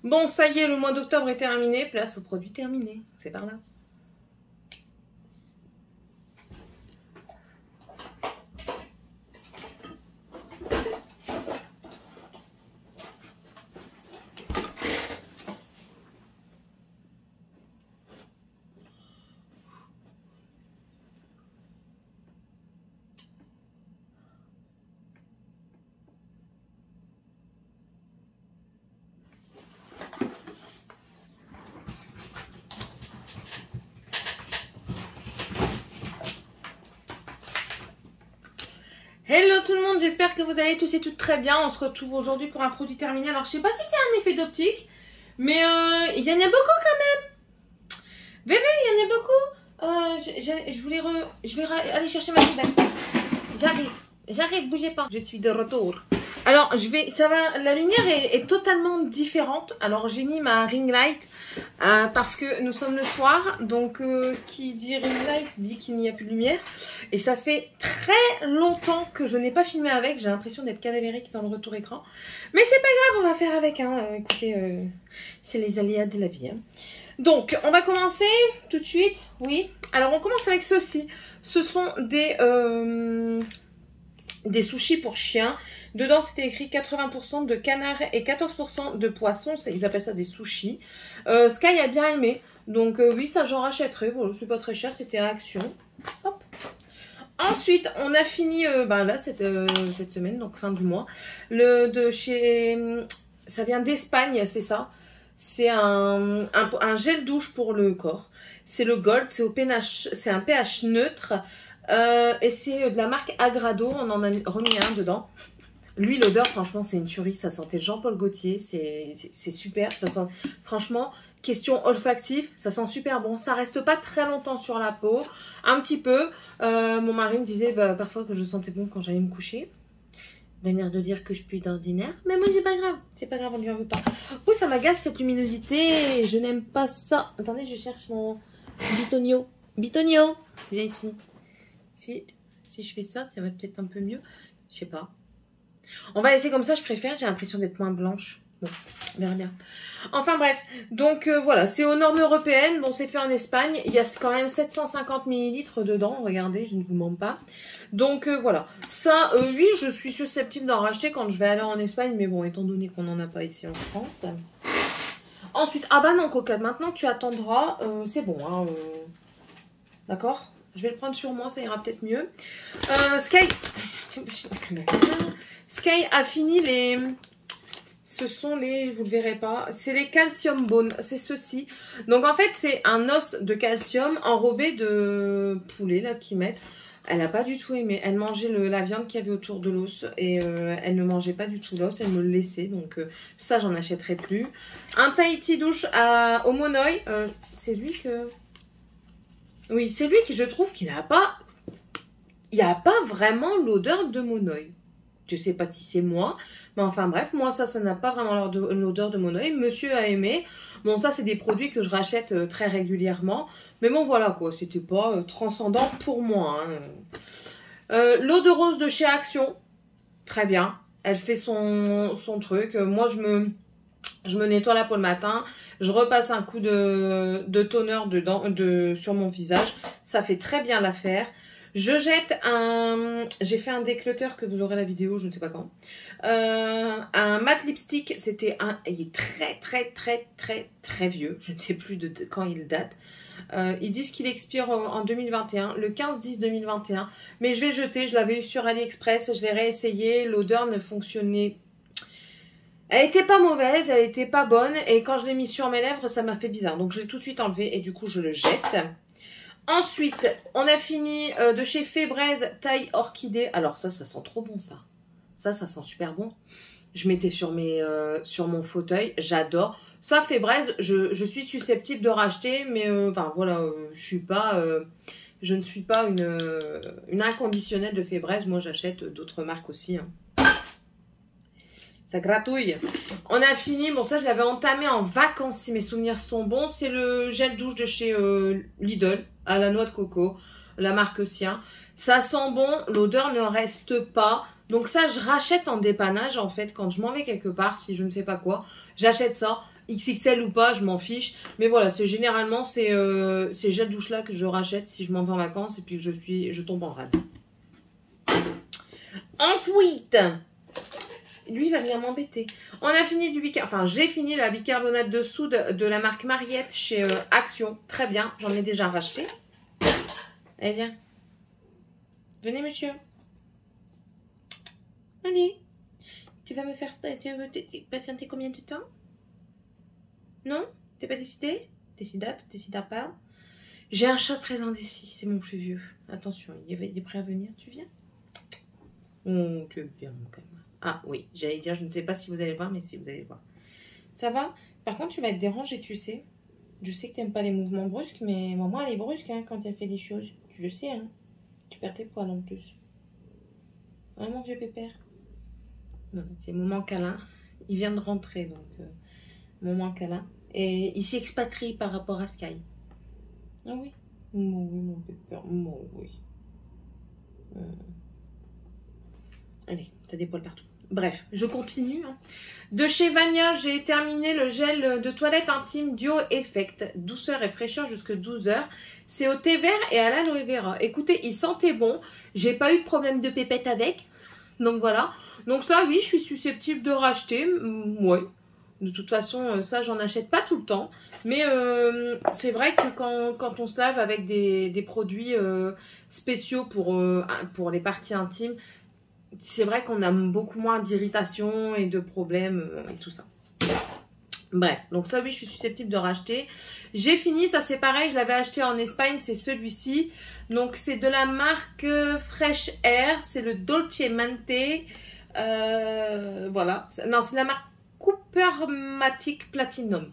Bon, ça y est, le mois d'octobre est terminé. Place aux produits terminés. C'est par là. Hello tout le monde, j'espère que vous allez tous et toutes très bien. On se retrouve aujourd'hui pour un produit terminé. Alors je sais pas si c'est un effet d'optique, mais il y en a beaucoup quand même. Bébé, il y en a beaucoup. Je vais aller chercher ma poubelle. J'arrive, bougez pas. Je suis de retour. Alors la lumière est totalement différente. Alors j'ai mis ma ring light parce que nous sommes le soir. Donc qui dit ring light dit qu'il n'y a plus de lumière. Et ça fait très longtemps que je n'ai pas filmé avec. J'ai l'impression d'être cadavérique dans le retour écran. Mais c'est pas grave, on va faire avec. Écoutez, c'est les aléas de la vie. Donc on va commencer tout de suite. Oui. Alors on commence avec ceci. Ce sont des sushis pour chiens. Dedans, c'était écrit 80% de canard et 14% de poisson. Ils appellent ça des sushis. Sky a bien aimé. Donc oui, ça j'en rachèterai. Bon, c'est pas très cher, c'était à Action. Hop. Ensuite, on a fini là cette semaine, donc fin du mois. Ça vient d'Espagne, c'est ça. C'est un gel douche pour le corps. C'est le Gold, c'est un pH neutre. Et c'est de la marque Agrado. On en a remis un dedans. Lui, l'odeur, franchement, c'est une tuerie. Ça sentait Jean-Paul Gaultier. C'est super. Ça sent, franchement, question olfactif, ça sent super bon. Ça reste pas très longtemps sur la peau. Un petit peu. Mon mari me disait parfois que je sentais bon quand j'allais me coucher. D'un air de dire que je pue d'ordinaire. Mais moi, c'est pas grave. C'est pas grave, on lui en veut pas. Oh, ça m'agace cette luminosité. Je n'aime pas ça. Attendez, je cherche mon bitonio. Bitonio, viens ici. Si je fais ça, ça va peut-être un peu mieux. Je sais pas. On va laisser comme ça, je préfère. J'ai l'impression d'être moins blanche. Bon, on verra bien. Enfin bref, donc voilà, c'est aux normes européennes. Bon, c'est fait en Espagne. Il y a quand même 750 ml dedans. Regardez, je ne vous mens pas. Donc voilà. Ça, oui, je suis susceptible d'en racheter quand je vais aller en Espagne. Mais bon, étant donné qu'on n'en a pas ici en France. Ensuite, ah bah non, Coca, maintenant tu attendras. C'est bon, hein. D'accord ? Je vais le prendre sur moi, ça ira peut-être mieux. Sky a fini les... Ce sont les... Vous ne le verrez pas. C'est les calcium bones. C'est ceci. Donc en fait, c'est un os de calcium enrobé de poulet là qu'ils mettent. Elle n'a pas du tout aimé. Elle mangeait la viande qu'il y avait autour de l'os. Et elle ne mangeait pas du tout l'os. Elle me le laissait. Donc ça, j'en achèterai plus. Un Tahiti douche au monoï. C'est lui que... Oui, c'est lui que je trouve qu'il n'a pas... Il n'y a pas vraiment l'odeur de monoï. Je sais pas si c'est moi. Mais enfin bref, moi ça n'a pas vraiment l'odeur de monoï. Monsieur a aimé. Bon, ça c'est des produits que je rachète très régulièrement. Mais bon voilà quoi, c'était pas transcendant pour moi. Hein. L'eau de rose de chez Action. Très bien. Elle fait son truc. Moi je me nettoie la peau le matin, je repasse un coup de toner sur mon visage. Ça fait très bien l'affaire. Je jette j'ai fait un déclutter que vous aurez la vidéo, je ne sais pas quand. Un matte lipstick, il est très vieux. Je ne sais plus de quand il date. Ils disent qu'il expire en 2021, le 15-10-2021. Mais je vais jeter, je l'avais eu sur AliExpress, je l'ai réessayé. L'odeur ne fonctionnait pas. Elle était pas mauvaise, elle était pas bonne. Et quand je l'ai mis sur mes lèvres, ça m'a fait bizarre. Donc je l'ai tout de suite enlevé et du coup je le jette. Ensuite, on a fini de chez Febreze taille orchidée. Alors ça sent trop bon ça. Ça sent super bon. Je mettais sur mon fauteuil, j'adore. Ça Febreze, je suis susceptible de racheter. Mais enfin voilà, je ne suis pas une inconditionnelle de Febreze. Moi j'achète d'autres marques aussi. Hein. Ça gratouille. On a fini. Bon, ça, je l'avais entamé en vacances, si mes souvenirs sont bons. C'est le gel douche de chez Lidl, à la noix de coco, la marque Sien. Ça sent bon. L'odeur ne reste pas. Donc ça, je rachète en dépannage, en fait, quand je m'en vais quelque part, si je ne sais pas quoi. J'achète ça. XXL ou pas, je m'en fiche. Mais voilà, c'est généralement ces gels douche là que je rachète si je m'en vais en vacances et puis que je tombe en rade. Ensuite, lui il va venir m'embêter. On a fini du bicarbonate, enfin j'ai fini la bicarbonate de soude de la marque Mariette chez Action. Très bien, j'en ai déjà racheté. Allez, viens. Venez, monsieur. Allez. Tu vas me faire patienter combien de temps? Non? T'es pas décidé? Décida pas. J'ai un chat très indécis, c'est mon plus vieux. Attention, il est prêt à venir, tu viens? Oh, tu es bien, quand même. Ah oui, j'allais dire, je ne sais pas si vous allez voir, mais si vous allez voir. Ça va? Par contre, tu vas être dérangée, tu sais. Je sais que tu n'aimes pas les mouvements brusques, mais maman, elle est brusque hein, quand elle fait des choses. Tu le sais, hein. Tu perds tes poils en plus. Hein, mon vieux pépère? Non, c'est moment câlin. Il vient de rentrer, donc moment câlin. Et il s'est expatrié par rapport à Sky. Ah oui? Oh, oui, mon pépère. Oh, oui. Allez, t'as des poils partout. Bref, je continue. Hein. De chez Vania, j'ai terminé le gel de toilette intime Duo Effect. Douceur et fraîcheur jusque 12 heures. C'est au thé vert et à l'aloe vera. Écoutez, il sentait bon. J'ai pas eu de problème de pépette avec. Donc voilà. Donc ça, oui, je suis susceptible de racheter. Ouais. De toute façon, ça, j'en achète pas tout le temps. Mais c'est vrai que quand on se lave avec des produits spéciaux pour les parties intimes, c'est vrai qu'on a beaucoup moins d'irritation et de problèmes et tout ça. Bref, donc ça oui, je suis susceptible de racheter. J'ai fini, ça c'est pareil, je l'avais acheté en Espagne, c'est celui-ci. Donc c'est de la marque Fresh Air, c'est le Dolce Mante. Voilà, non c'est la marque Coopermatic Platinum.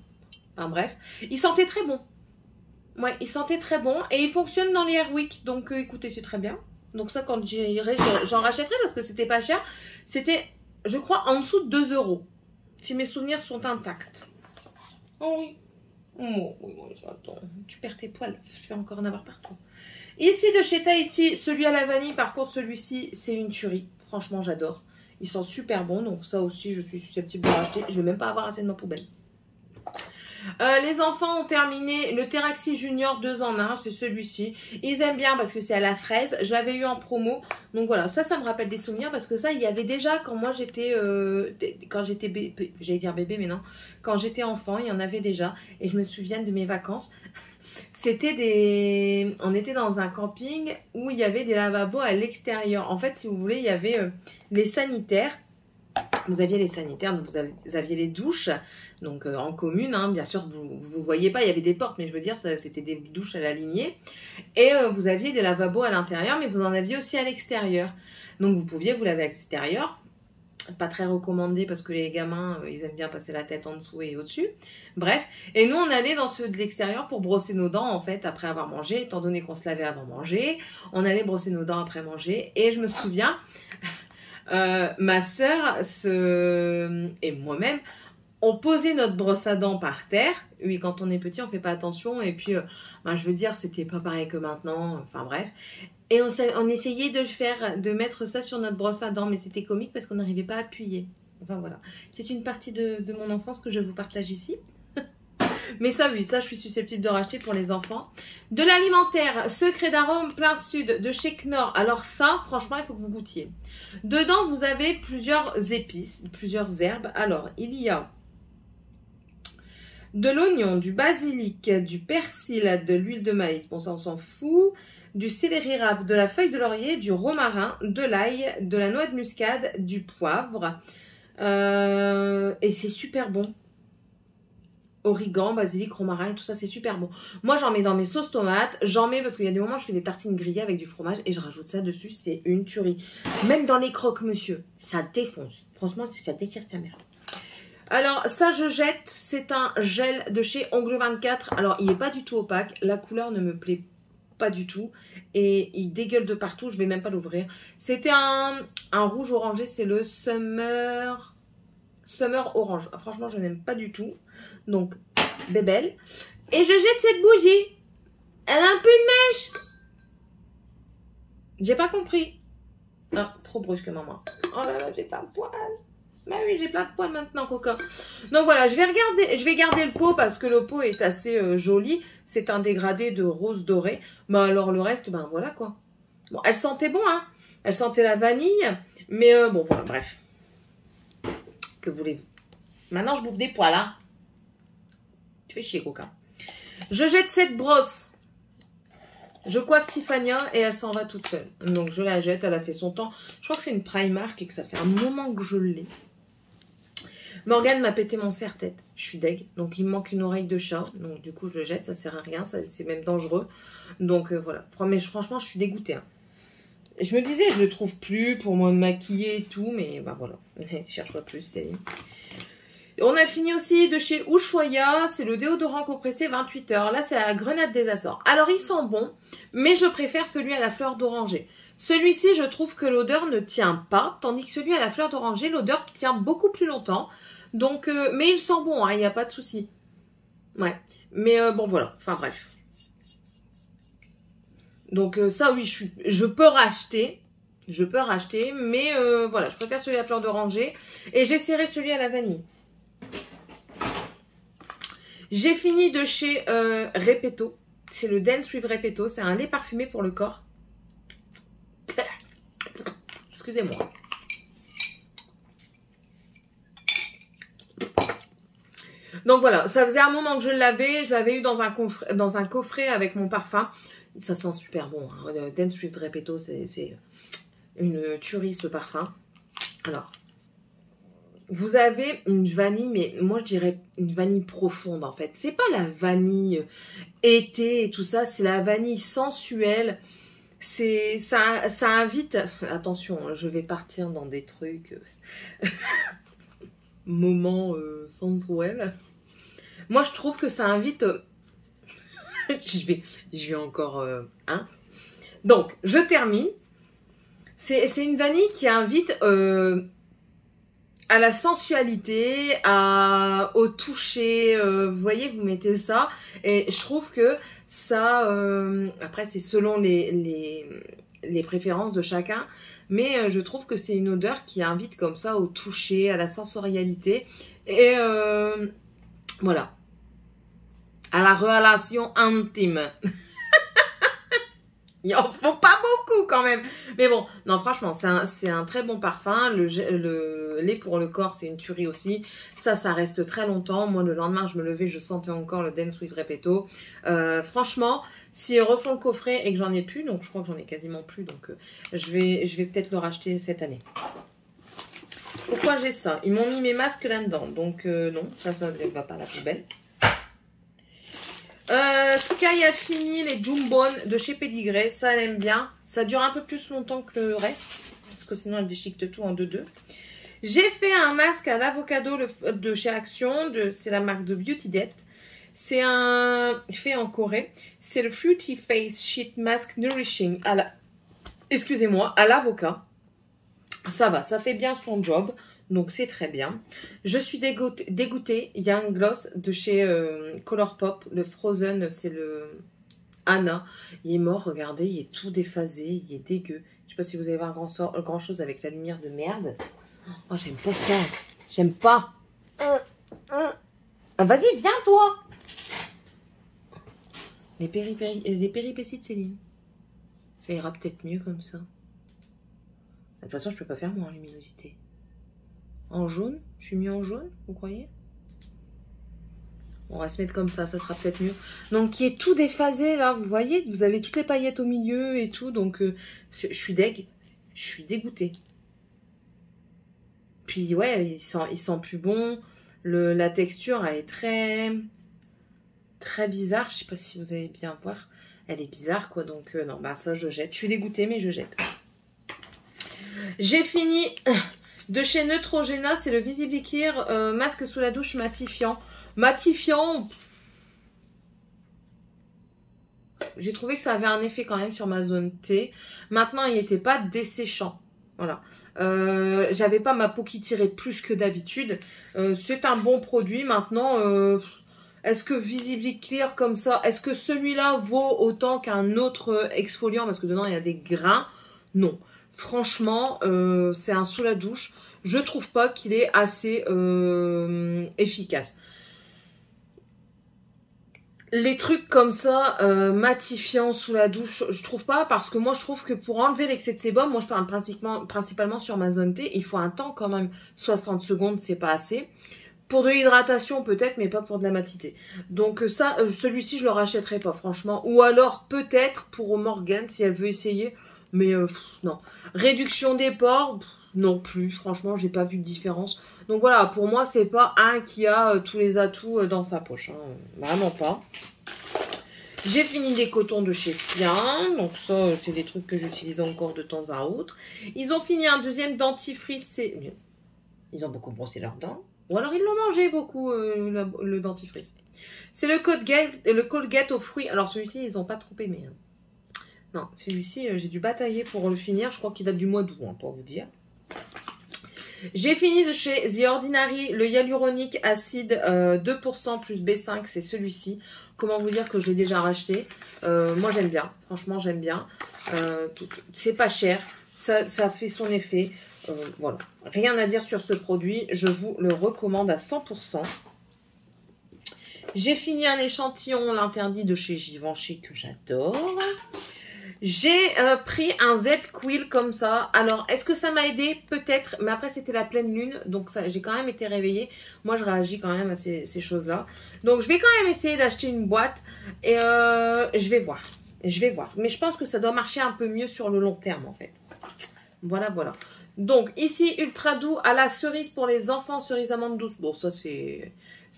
Enfin bref, il sentait très bon. Ouais, il sentait très bon et il fonctionne dans les Airwick. Donc écoutez, c'est très bien. Donc ça, quand j'irai, j'en rachèterai parce que c'était pas cher. C'était, je crois, en dessous de 2 €. Si mes souvenirs sont intacts. Oh oui. Oh oui, attends. Tu perds tes poils. Je vais encore en avoir partout. Ici, de chez Tahiti, celui à la vanille. Par contre, celui-ci, c'est une tuerie. Franchement, j'adore. Il sent super bon. Donc ça aussi, je suis susceptible de racheter. Je vais même pas avoir assez de ma poubelle. Les enfants ont terminé le Teraxi Junior 2 en 1, c'est celui-ci. Ils aiment bien parce que c'est à la fraise. Je l'avais eu en promo. Donc voilà, ça me rappelle des souvenirs parce que ça, il y avait déjà quand moi j'étais... quand j'étais bébé, j'allais dire bébé, mais non. Quand j'étais enfant, il y en avait déjà. Et je me souviens de mes vacances. C'était des... On était dans un camping où il y avait des lavabos à l'extérieur. En fait, si vous voulez, il y avait les sanitaires. Vous aviez les sanitaires, donc vous aviez les douches, donc en commune, hein, bien sûr, vous ne voyez pas, il y avait des portes, mais je veux dire, c'était des douches à la lignée. Et vous aviez des lavabos à l'intérieur, mais vous en aviez aussi à l'extérieur. Donc vous pouviez vous laver à l'extérieur. Pas très recommandé parce que les gamins, ils aiment bien passer la tête en dessous et au-dessus. Bref, et nous, on allait dans ceux de l'extérieur pour brosser nos dents, en fait, après avoir mangé, étant donné qu'on se lavait avant manger. On allait brosser nos dents après manger. Et je me souviens... ma sœur et moi-même, on posait notre brosse à dents par terre. Oui, quand on est petit, on fait pas attention. Et puis, je veux dire, c'était pas pareil que maintenant. Enfin bref. Et on essayait de mettre ça sur notre brosse à dents. Mais c'était comique parce qu'on n'arrivait pas à appuyer. Enfin voilà. C'est une partie de mon enfance que je vous partage ici. Mais ça, oui, ça, je suis susceptible de racheter pour les enfants. De l'alimentaire, Secret d'arôme plein sud de chez Knorr. Alors ça, franchement, il faut que vous goûtiez. Dedans, vous avez plusieurs épices, plusieurs herbes. Alors, il y a de l'oignon, du basilic, du persil, de l'huile de maïs. Bon, ça, on s'en fout. Du céleri rave, de la feuille de laurier, du romarin, de l'ail, de la noix de muscade, du poivre. Et c'est super bon. Origan, basilic, romarin, tout ça, c'est super bon. Moi, j'en mets dans mes sauces tomates. J'en mets parce qu'il y a des moments où je fais des tartines grillées avec du fromage et je rajoute ça dessus. C'est une tuerie. Même dans les croque-monsieur, ça défonce. Franchement, ça déchire sa mère. Alors, ça, je jette. C'est un gel de chez Ongle 24. Alors, il n'est pas du tout opaque. La couleur ne me plaît pas du tout. Et il dégueule de partout. Je ne vais même pas l'ouvrir. C'était un rouge orangé. C'est le Summer Orange. Franchement, je n'aime pas du tout. Donc, bébelle. Et je jette cette bougie. Elle a un peu de mèche. J'ai pas compris. Ah, trop brusque, maman. Oh là là, j'ai pas de poil. Bah oui, j'ai plein de poils maintenant, coca. Donc voilà, je vais garder le pot parce que le pot est assez joli. C'est un dégradé de rose doré. Mais alors le reste, ben voilà quoi. Bon, elle sentait bon, hein. Elle sentait la vanille. Mais bon, voilà, bref. Que voulez-vous? Maintenant, je bouffe des poils, hein. Tu fais chier, coca. Je jette cette brosse. Je coiffe Tiffania et elle s'en va toute seule. Donc, je la jette. Elle a fait son temps. Je crois que c'est une Primark et que ça fait un moment que je l'ai. Morgane m'a pété mon serre-tête. Je suis deg. Donc, il me manque une oreille de chat. Donc, du coup, je le jette. Ça sert à rien. C'est même dangereux. Donc, voilà. Mais franchement, je suis dégoûtée. Hein. Je me disais, je le trouve plus pour me maquiller et tout. Mais bah voilà. Je cherche pas plus, Céline. On a fini aussi de chez Ushuaïa. C'est le déodorant compressé 28 heures. Là, c'est à la grenade des Açores. Alors, il sent bon. Mais je préfère celui à la fleur d'oranger. Celui-ci, je trouve que l'odeur ne tient pas. Tandis que celui à la fleur d'oranger, l'odeur tient beaucoup plus longtemps. Donc, mais il sent bon, hein, il n'y a pas de souci. Ouais. Mais bon, voilà. Enfin, bref. Donc, ça, oui, je peux racheter. Je peux racheter. Mais voilà, je préfère celui à la fleur d'oranger. Et j'essaierai celui à la vanille. J'ai fini de chez Repetto. C'est le Dance with Repetto. C'est un lait parfumé pour le corps. Excusez-moi. Donc voilà, ça faisait un moment que je l'avais. Je l'avais eu dans un coffret avec mon parfum. Ça sent super bon. Hein. Dance with Repetto, c'est une tuerie ce parfum. Alors, vous avez une vanille, mais moi je dirais une vanille profonde en fait. C'est pas la vanille été et tout ça, c'est la vanille sensuelle. Ça invite. Attention, je vais partir dans des trucs moment sensuel. Moi je trouve que ça invite. je vais encore hein. Donc je termine. C'est une vanille qui invite à la sensualité, au toucher, vous voyez, vous mettez ça, et je trouve que ça, après c'est selon les préférences de chacun, mais je trouve que c'est une odeur qui invite comme ça au toucher, à la sensorialité, et voilà, à la relation intime. Il en faut pas beaucoup quand même. Mais bon, non franchement, c'est un très bon parfum. Le lait pour le corps, c'est une tuerie aussi. Ça reste très longtemps. Moi, le lendemain, je me levais, je sentais encore le Dance with Repetto. Franchement, s'ils refont le coffret et que j'en ai plus, donc je crois que j'en ai quasiment plus, donc je vais peut-être le racheter cette année. Pourquoi j'ai ça? Ils m'ont mis mes masques là-dedans, donc non, ça ne va pas à la poubelle. Sky a fini les Jumbone de chez Pédigré. Ça, elle aime bien. Ça dure un peu plus longtemps que le reste. Parce que sinon, elle déchiquette tout en 2-2. J'ai fait un masque à l'avocado de chez Action. C'est la marque de Beauty Depth. C'est un fait en Corée. C'est le Fruity Face Sheet Mask Nourishing excusez-moi, à l'avocat. Ça va, ça fait bien son job. Donc, c'est très bien. Je suis dégoûtée. Il y a un gloss de chez Colourpop. Le Frozen, c'est le Anna. Il est mort, regardez. Il est tout déphasé. Il est dégueu. Je sais pas si vous allez voir grand chose avec la lumière de merde. Oh, j'aime pas ça. J'aime pas. Vas-y, viens, toi. Les péripéties de Céline. Ça ira peut-être mieux comme ça. De toute façon, je peux pas faire moi en luminosité. En jaune, je suis mis en jaune, vous croyez? On va se mettre comme ça sera peut-être mieux. Donc, qui est tout déphasé, là, vous voyez? Vous avez toutes les paillettes au milieu et tout, donc je suis deg. Je suis dégoûtée. Puis, ouais, il sent plus bon. La texture, elle est très bizarre. Je sais pas si vous allez bien voir. Elle est bizarre, quoi, donc non, bah ça, je jette. Je suis dégoûtée, mais je jette. J'ai fini... De chez Neutrogena, c'est le Visibly Clear masque sous la douche matifiant. Matifiant, j'ai trouvé que ça avait un effet quand même sur ma zone T. Maintenant, il n'était pas desséchant. Voilà. J'avais pas ma peau qui tirait plus que d'habitude. C'est un bon produit. Maintenant, est-ce que Visibly Clear comme ça, est-ce que celui-là vaut autant qu'un autre exfoliant? Parce que dedans, il y a des grains. Non. Franchement, c'est un sous la douche. je trouve pas qu'il est assez efficace. Les trucs comme ça, matifiants sous la douche, je trouve pas, parce que moi je trouve que pour enlever l'excès de sébum, moi je parle principalement sur ma zone T, il faut un temps quand même, 60 secondes c'est pas assez. Pour de l'hydratation peut-être, mais pas pour de la matité. Donc ça, celui-ci je le rachèterai pas franchement, ou alors peut-être pour Morgane si elle veut essayer, mais non. Réduction des pores, non plus, franchement j'ai pas vu de différence. Donc voilà, pour moi c'est pas un qui a tous les atouts dans sa poche, hein. Vraiment pas. J'ai fini les cotons de chez Sien, donc ça c'est des trucs que j'utilise encore de temps à autre. Ils ont fini un deuxième dentifrice, ils ont beaucoup brossé leurs dents. Ou alors ils l'ont mangé beaucoup, le dentifrice. C'est le Colgate aux fruits. Alors celui-ci, ils n'ont pas trop aimé. Hein. Non, celui-ci, j'ai dû batailler pour le finir. Je crois qu'il date du mois d'août, hein, pour vous dire. J'ai fini de chez The Ordinary, le hyaluronique acide 2% plus B5, c'est celui-ci. Comment vous dire que je l'ai déjà racheté. Moi, j'aime bien. Franchement, j'aime bien. C'est pas cher. Ça fait son effet. Voilà. Rien à dire sur ce produit. Je vous le recommande à 100%. J'ai fini un échantillon, l'interdit de chez Givenchy que j'adore. J'ai pris un Z-Quill comme ça. Alors, est-ce que ça m'a aidé? Peut-être. Mais après, c'était la pleine lune. Donc, j'ai quand même été réveillée. Moi, je réagis quand même à ces choses-là. Donc, je vais quand même essayer d'acheter une boîte. Et je vais voir. Je vais voir. Mais je pense que ça doit marcher un peu mieux sur le long terme, en fait. Voilà, voilà. Donc, ici, ultra doux à la cerise pour les enfants, cerise amande douce. Bon, ça, c'est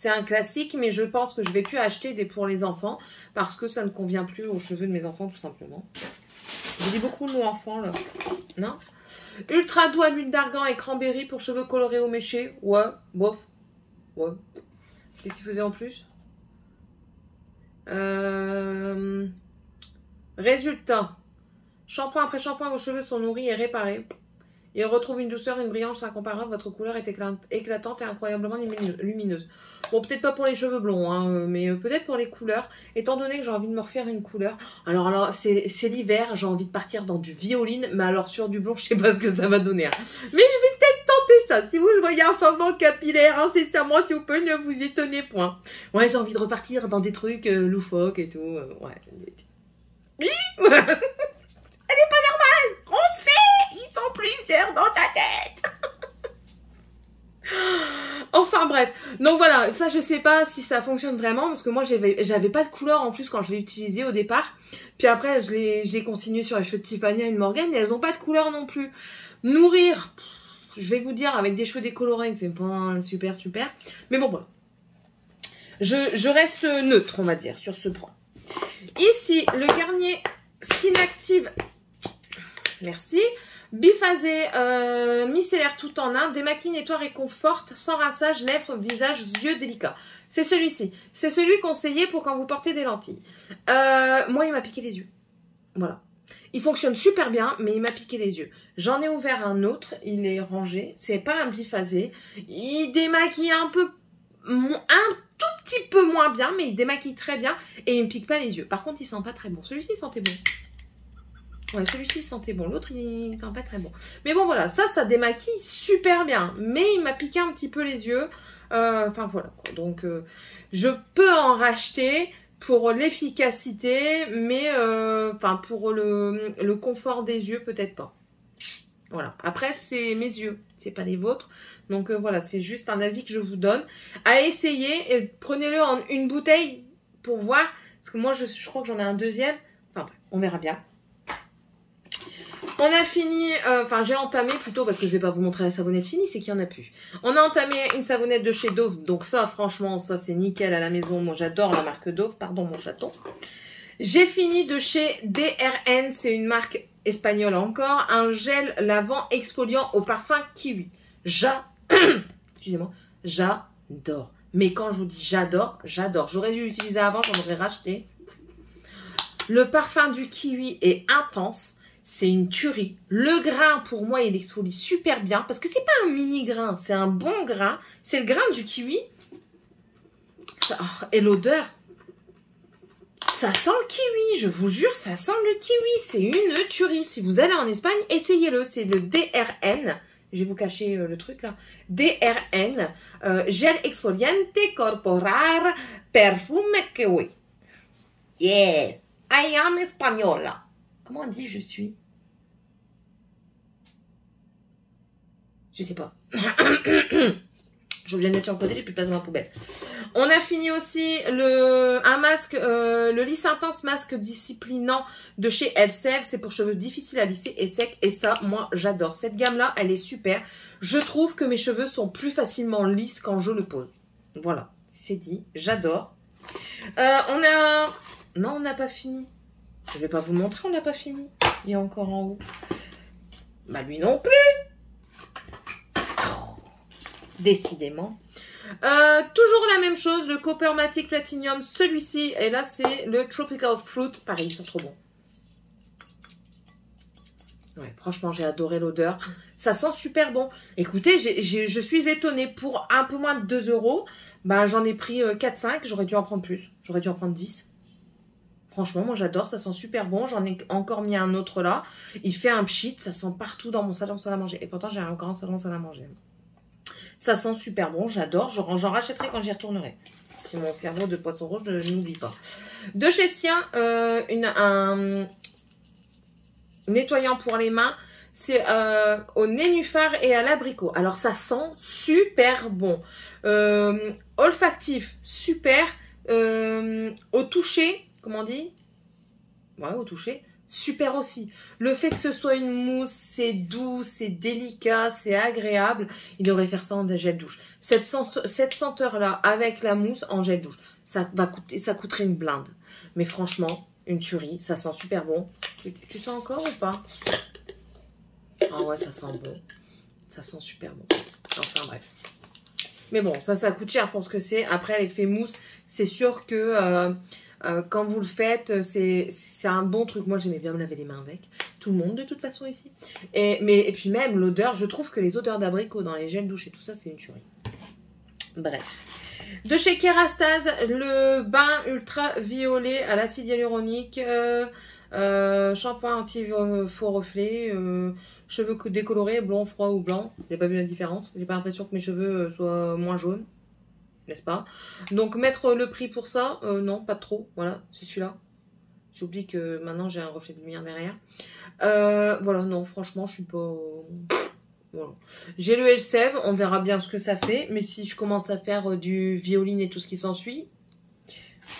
un classique, mais je pense que je vais plus acheter des pour les enfants parce que ça ne convient plus aux cheveux de mes enfants, tout simplement. Je dis beaucoup le mot enfant, là. Non? Ultra doux à l'huile d'argan et cranberry pour cheveux colorés ou méchés. Ouais, bof. Ouais. Qu'est-ce qu'il faisait en plus? Résultat. Shampoing après shampoing, vos cheveux sont nourris et réparés. Ils retrouvent une douceur, une brillance incomparable. Votre couleur est éclatante et incroyablement lumineuse. Bon, peut-être pas pour les cheveux blonds, hein, mais peut-être pour les couleurs. Étant donné que j'ai envie de me refaire une couleur. Alors c'est l'hiver, j'ai envie de partir dans du violine. Mais alors sur du blond, je sais pas ce que ça va donner. Hein. Mais je vais peut-être tenter ça. Si vous voyez un changement capillaire, incessamment, s'il vous plaît, ne vous étonnez point. Ouais, j'ai envie de repartir dans des trucs loufoques et tout. Ouais. Oui. Elle est pas normale. On sait. Ils sont plusieurs dans sa tête. Enfin bref. Donc voilà, ça je sais pas si ça fonctionne vraiment. Parce que moi j'avais pas de couleur en plus quand je l'ai utilisé au départ. Puis après j'ai continué sur les cheveux de Tiffany et de Morgane. Et elles ont pas de couleur non plus. Nourrir, je vais vous dire, avec des cheveux décolorés, c'est pas super. Mais bon voilà. Je reste neutre, on va dire, sur ce point. Ici, le Garnier Skin Active. Merci. Biphasé, micellaire tout en un, démaquille, nettoie, réconforte, sans rinçage, lèvres, visage, yeux délicats. C'est celui-ci. C'est celui conseillé pour quand vous portez des lentilles. Moi, il m'a piqué les yeux. Voilà. Il fonctionne super bien, mais il m'a piqué les yeux. J'en ai ouvert un autre, il est rangé. C'est pas un biphasé. Il démaquille un tout petit peu moins bien, mais il démaquille très bien et il me pique pas les yeux. Par contre, il sent pas très bon. Celui-ci, il sentait bon. Ouais, celui-ci, il sentait bon. L'autre, il sent pas très bon. Mais bon, voilà. Ça démaquille super bien. Mais il m'a piqué un petit peu les yeux. Enfin, voilà. Quoi. Donc, je peux en racheter pour l'efficacité. Mais, enfin, pour le confort des yeux, peut-être pas. Voilà. Après, c'est mes yeux. C'est pas les vôtres. Donc, voilà. C'est juste un avis que je vous donne. À essayer. Et prenez-le en une bouteille pour voir. Parce que moi, je crois que j'en ai un deuxième. Enfin, on verra bien. On a fini, enfin j'ai entamé plutôt parce que je vais pas vous montrer la savonnette finie, c'est qu'il y en a plus. On a entamé une savonnette de chez Dove, donc ça franchement ça c'est nickel à la maison. Moi j'adore la marque Dove, pardon mon chaton. J'ai fini de chez DRN, c'est une marque espagnole encore, un gel lavant exfoliant au parfum kiwi. Excusez-moi, j'adore. Mais quand je vous dis j'adore, j'adore. J'aurais dû l'utiliser avant, j'en aurais racheté. Le parfum du kiwi est intense. C'est une tuerie. Le grain, pour moi, il exfolie super bien. Parce que c'est pas un mini grain, c'est un bon grain. C'est le grain du kiwi. Et l'odeur, ça sent le kiwi. Je vous jure, ça sent le kiwi. C'est une tuerie. Si vous allez en Espagne, essayez-le. C'est le DRN Je vais vous cacher le truc là. DRN, gel exfoliante corporal perfume kiwi. Yeah, I am espagnole. Comment on dit je suis? Je sais pas. Je viens de mettre sur le côté, j'ai plus de place dans ma poubelle. On a fini aussi un masque, le lisse intense masque disciplinant de chez Elseve. C'est pour cheveux difficiles à lisser et secs. Et ça, moi, j'adore. Cette gamme-là, elle est super. Je trouve que mes cheveux sont plus facilement lisses quand je le pose. Voilà, c'est dit. J'adore. Non, on n'a pas fini. Je vais pas vous le montrer, on n'a pas fini. Il est encore en haut. Bah, lui non plus. Décidément. Toujours la même chose, le Coppermatic Platinum, celui-ci, et là c'est le Tropical Fruit, pareil, ils sont trop bons. Ouais, franchement, j'ai adoré l'odeur. Ça sent super bon. Écoutez, je suis étonnée, pour un peu moins de 2 €, bah, j'en ai pris 4-5, j'aurais dû en prendre plus, j'aurais dû en prendre 10. Franchement, moi j'adore, ça sent super bon. J'en ai encore mis un autre là. Il fait un pchit, ça sent partout dans mon salon salle à manger. Et pourtant, j'ai un grand salon salle à manger. Ça sent super bon, j'adore. J'en rachèterai quand j'y retournerai. Si mon cerveau de poisson rouge ne n'oublie pas. De chez Sien, un nettoyant pour les mains. C'est au nénuphar et à l'abricot. Alors, ça sent super bon. Olfactif, super. Au toucher, comment on dit? Ouais, au toucher. Super aussi. Le fait que ce soit une mousse, c'est doux, c'est délicat, c'est agréable. Il devrait faire ça en gel douche. Cette senteur-là, avec la mousse en gel douche, ça coûterait une blinde. Mais franchement, une tuerie, ça sent super bon. Tu sens encore ou pas? Ah ouais, ça sent bon. Ça sent super bon. Enfin bref. Mais bon, ça coûte cher pour ce que c'est. Après, l'effet mousse, c'est sûr que... quand vous le faites, c'est un bon truc. Moi, j'aimais bien me laver les mains avec. Tout le monde, de toute façon, ici. Et puis même, l'odeur, je trouve que les odeurs d'abricot dans les gels douche et tout ça, c'est une tuerie. Bref. De chez Kerastase, le bain ultra violet à l'acide hyaluronique. Shampoing anti-faux reflet. Cheveux décolorés, blond, froid ou blanc. J'ai pas vu la différence. J'ai pas l'impression que mes cheveux soient moins jaunes. N'est-ce pas? Donc, mettre le prix pour ça, non, pas trop. Voilà, c'est celui-là. J'oublie que maintenant, j'ai un reflet de lumière derrière. Voilà, non, franchement, je suis pas... Voilà. J'ai le Elseve, on verra bien ce que ça fait. Mais si je commence à faire du violine et tout ce qui s'ensuit...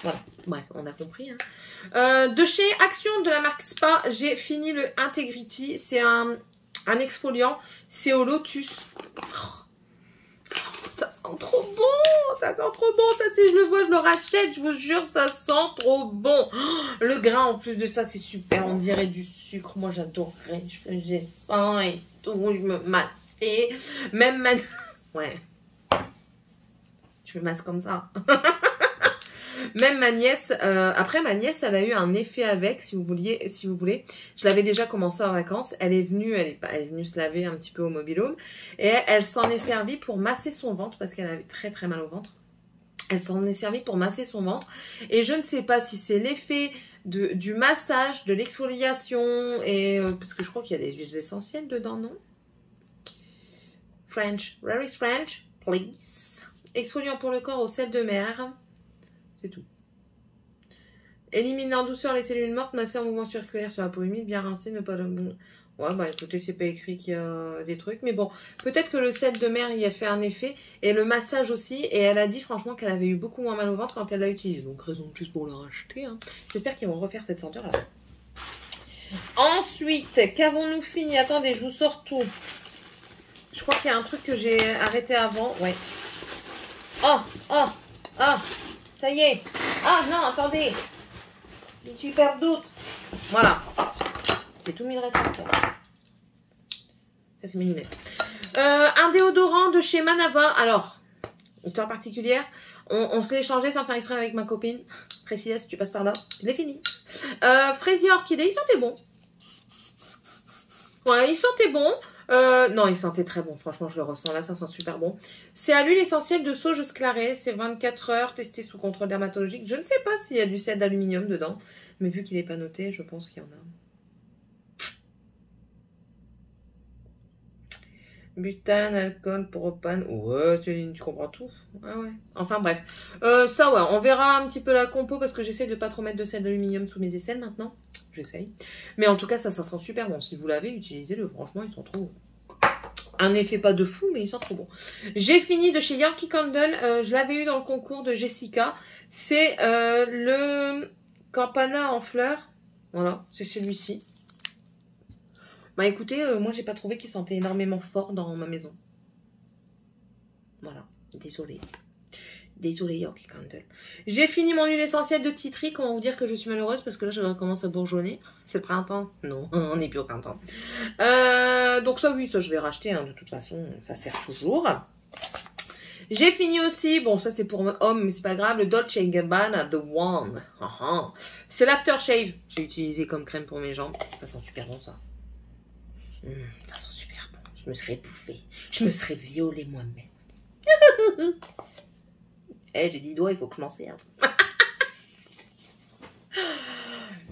Voilà, bref, on a compris. Hein. De chez Action, de la marque Spa, j'ai fini le Integrity. C'est un exfoliant. C'est au lotus. Ça sent trop bon, ça sent trop bon. Ça, si je le vois, je le rachète. Je vous jure, ça sent trop bon. Le grain, en plus de ça, c'est super. On dirait du sucre. Moi, j'adorerais. Je faisais ça et tout. Je me massais. Même ma... Ouais. Je me masse comme ça. Même ma nièce, après ma nièce, elle a eu un effet avec, si vous voulez. Je l'avais déjà commencé en vacances. Elle est venue se laver un petit peu au mobil-home. Et elle s'en est servie pour masser son ventre parce qu'elle avait très très mal au ventre. Elle s'en est servie pour masser son ventre. Et je ne sais pas si c'est l'effet du massage, de l'exfoliation, et parce que je crois qu'il y a des huiles essentielles dedans, non? French. Where is French? Please. Exfoliant pour le corps au sel de mer. C'est tout. Éliminer en douceur les cellules mortes, masser en mouvement circulaire sur la peau humide, bien rincer, ne pas le... Ouais, bah écoutez, c'est pas écrit qu'il y a des trucs. Mais bon, peut-être que le sel de mer y a fait un effet. Et le massage aussi. Et elle a dit franchement qu'elle avait eu beaucoup moins mal au ventre quand elle l'a utilisé. Donc raison de plus pour le racheter. Hein. J'espère qu'ils vont refaire cette senteur là. Ensuite, qu'avons-nous fini? Attendez, je vous sors tout. Je crois qu'il y a un truc que j'ai arrêté avant. Ouais. Oh. Ça y est. Ah non, attendez. J'ai super doute. Voilà. J'ai tout mis le reste. Ça, c'est mes lunettes. Un déodorant de chez Manava. Alors, histoire particulière. On se l'est échangé sans faire exprès avec ma copine. Précise, si tu passes par là. Je l'ai fini. Fraisier orchidée, il sentait bon. Ouais, il sentait bon. Non, il sentait très bon. Franchement, je le ressens là, ça sent super bon. C'est à l'huile essentielle de sauge sclarée. C'est 24 heures, testé sous contrôle dermatologique. Je ne sais pas s'il y a du sel d'aluminium dedans. Mais vu qu'il n'est pas noté, je pense qu'il y en a. Butane, alcool, propane. Ouais, Céline, tu comprends tout. Ah ouais. Enfin bref. Ça, ouais, on verra un petit peu la compo parce que j'essaie de pas trop mettre de sel d'aluminium sous mes aisselles maintenant. J'essaye. Mais en tout cas, ça sent super bon. Si vous l'avez, utilisez-le. Franchement, ils sont trop bons. Un effet pas de fou, mais ils sont trop bons. J'ai fini de chez Yankee Candle. Je l'avais eu dans le concours de Jessica. C'est le Campana en fleurs. Voilà, c'est celui-ci. Bah écoutez, moi j'ai pas trouvé qu'il sentait énormément fort dans ma maison. Voilà, désolée. Désolée Yankee Candle. J'ai fini mon huile essentielle de titri. Comment vous dire que je suis malheureuse parce que là je commence à bourgeonner. C'est le printemps? Non, on n'est plus au printemps. Donc ça oui, ça je vais racheter. Hein, de toute façon, ça sert toujours. J'ai fini aussi, bon ça c'est pour homme mais c'est pas grave, le Dolce & Gabbana The One. C'est l'aftershave. J'ai utilisé comme crème pour mes jambes. Ça sent super bon ça. Ça sent super bon. Je me serais bouffée. Je me serais violée moi-même. J'ai 10 doigts, il faut que je m'en serve.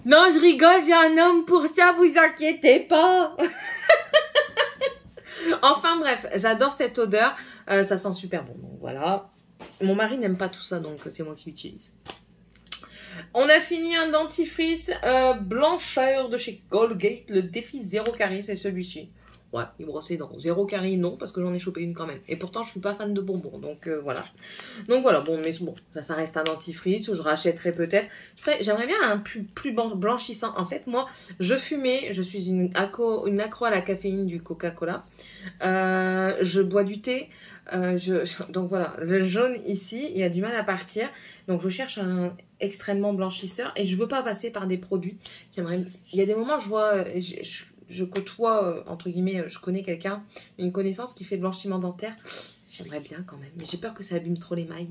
Non, je rigole, j'ai un homme pour ça, vous inquiétez pas. Enfin bref, j'adore cette odeur. Ça sent super bon, donc voilà. Mon mari n'aime pas tout ça, donc c'est moi qui utilise. On a fini un dentifrice blancheur de chez Colgate, le défi 0 carie, c'est celui-ci. Ouais, il brosse les dents. 0 carie, non, parce que j'en ai chopé une quand même. Et pourtant, je suis pas fan de bonbons, donc voilà. Donc voilà, bon, mais bon, ça reste un dentifrice, ou je rachèterai peut-être. J'aimerais bien un plus blanchissant. En fait, moi, je fumais, je suis une accro à la caféine du Coca-Cola. Je bois du thé. Donc voilà, le jaune ici, il y a du mal à partir. Donc je cherche un extrêmement blanchisseur et je veux pas passer par des produits. Il y a des moments, je vois, je côtoie, entre guillemets, je connais quelqu'un, une connaissance qui fait de blanchiment dentaire. J'aimerais bien quand même, mais j'ai peur que ça abîme trop les mailles.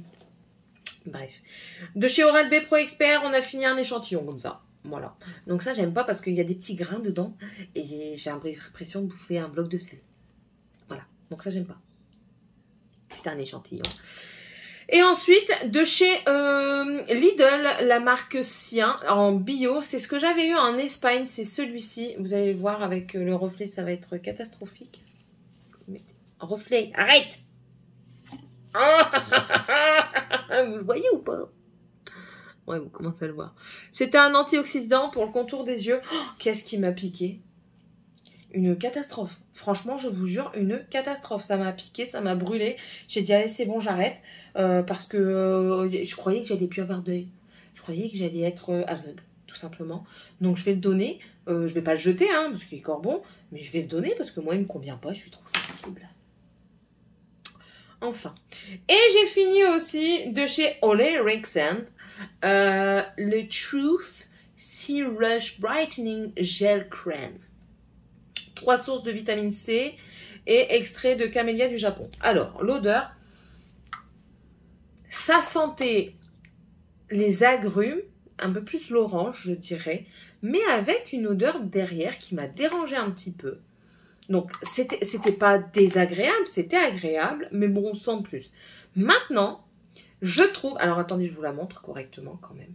Bref. De chez Oral-B Pro Expert, on a fini un échantillon comme ça. Voilà. Donc ça, j'aime pas parce qu'il y a des petits grains dedans et j'ai l'impression de bouffer un bloc de sel. Voilà. Donc ça, j'aime pas. C'est un échantillon. Et ensuite, de chez Lidl, la marque Sien, en bio, c'est ce que j'avais eu en Espagne, c'est celui-ci. Vous allez le voir avec le reflet, ça va être catastrophique. Reflet, arrête. Vous le voyez ou pas? Ouais, vous commencez à le voir. C'était un antioxydant pour le contour des yeux. Oh, qu'est-ce qui m'a piqué? Une catastrophe. Franchement, je vous jure, une catastrophe. Ça m'a piqué, ça m'a brûlé. J'ai dit, allez, c'est bon, j'arrête. Parce que je croyais que j'allais plus avoir d'œil. Je croyais que j'allais être aveugle, tout simplement. Donc, je vais le donner. Je vais pas le jeter, hein, parce qu'il est encore bon. Mais je vais le donner parce que moi, il me convient pas. Je suis trop sensible. Enfin. Et j'ai fini aussi de chez Ole Ringsend. Le Truth Sea Rush Brightening Gel Crème. 3 sources de vitamine C et extrait de camélia du Japon. Alors, l'odeur, ça sentait les agrumes, un peu plus l'orange, je dirais, mais avec une odeur derrière qui m'a dérangé un petit peu. Donc, c'était pas désagréable, c'était agréable, mais bon, sans plus. Maintenant, je trouve... Alors, attendez, je vous la montre correctement quand même.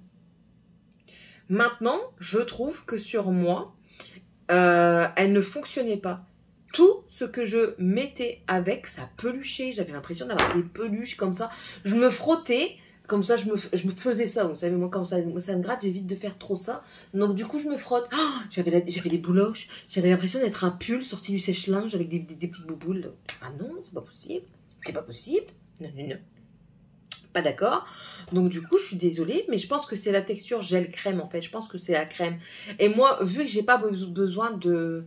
Maintenant, je trouve que sur moi... elle ne fonctionnait pas. Tout ce que je mettais avec, ça peluchait. J'avais l'impression d'avoir des peluches comme ça. Je me frottais, comme ça, je me faisais ça. Vous savez, moi, quand ça me gratte, j'évite de faire trop ça. Donc, du coup, je me frotte. Oh, j'avais des bouloches. J'avais l'impression d'être un pull sorti du sèche-linge avec des petites bouboules. Ah non, c'est pas possible. C'est pas possible. Non, non, non. Pas d'accord. Donc du coup, je suis désolée, mais je pense que c'est la texture gel crème en fait. Je pense que c'est la crème. Et moi, vu que j'ai pas besoin de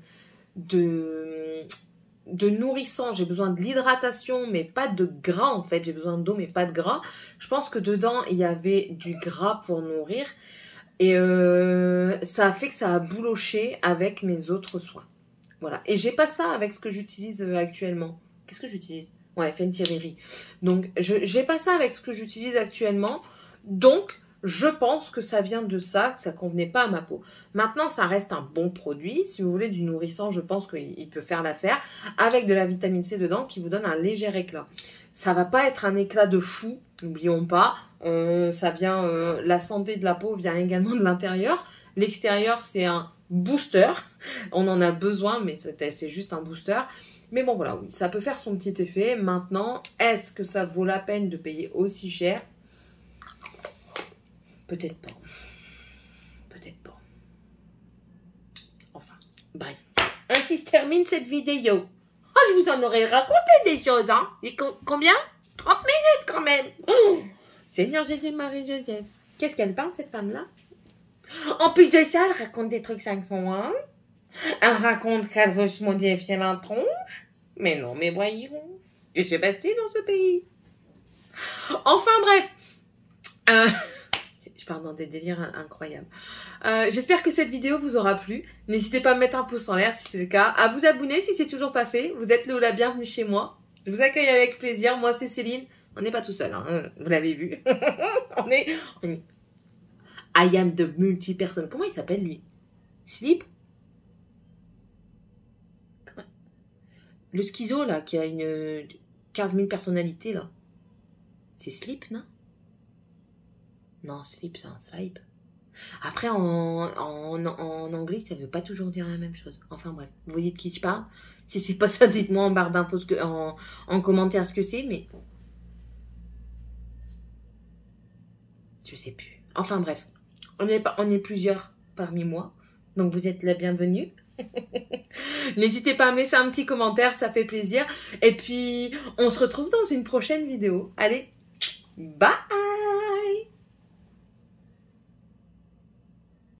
nourrissant, j'ai besoin de l'hydratation, mais pas de gras en fait. J'ai besoin d'eau, mais pas de gras. Je pense que dedans, il y avait du gras pour nourrir. Et ça a fait que ça a bouloché avec mes autres soins. Voilà. Et j'ai pas ça avec ce que j'utilise actuellement. Qu'est-ce que j'utilise? Ouais, Fenty Riri. Donc, j'ai pas ça avec ce que j'utilise actuellement. Donc, je pense que ça vient de ça, que ça convenait pas à ma peau. Maintenant, ça reste un bon produit. Si vous voulez du nourrissant, je pense qu'il peut faire l'affaire. Avec de la vitamine C dedans qui vous donne un léger éclat. Ça va pas être un éclat de fou, n'oublions pas. Ça vient, la santé de la peau vient également de l'intérieur. L'extérieur, c'est un booster. On en a besoin, mais c'est juste un booster. Mais bon, voilà, oui, ça peut faire son petit effet. Maintenant, est-ce que ça vaut la peine de payer aussi cher? Peut-être pas. Peut-être pas. Enfin, bref. Ainsi se termine cette vidéo. Oh, je vous en aurais raconté des choses, hein. Et combien? 30 minutes quand même. Oh, Seigneur Jésus, Marie, Joseph. Qu'est-ce qu'elle parle, cette femme-là? En plus de ça, elle raconte des trucs 501. Elle raconte qu'elle veut se modifier la tronche. Mais non, mais voyons. Que s'est passé dans ce pays? Enfin, bref. Je pars dans des délires incroyables. J'espère que cette vidéo vous aura plu. N'hésitez pas à me mettre un pouce en l'air si c'est le cas. À vous abonner si c'est toujours pas fait. Vous êtes le ou la bienvenue chez moi. Je vous accueille avec plaisir. Moi, c'est Céline. On n'est pas tout seul, hein. Vous l'avez vu. on est... I am de multi-personnes. Comment il s'appelle, lui? Slip? Comment... Le schizo, là, qui a une 15 000 personnalités, là. C'est Slip, non? Non, Slip, c'est un slip. Après, en anglais, ça veut pas toujours dire la même chose. Enfin, bref. Vous voyez de qui je parle? Si c'est pas ça, dites-moi en barre d'infos, en commentaire ce que c'est, mais... Je sais plus. Enfin, bref. On est plusieurs parmi moi. Donc, vous êtes la bienvenue. N'hésitez pas à me laisser un petit commentaire, ça fait plaisir. Et puis, on se retrouve dans une prochaine vidéo. Allez, bye!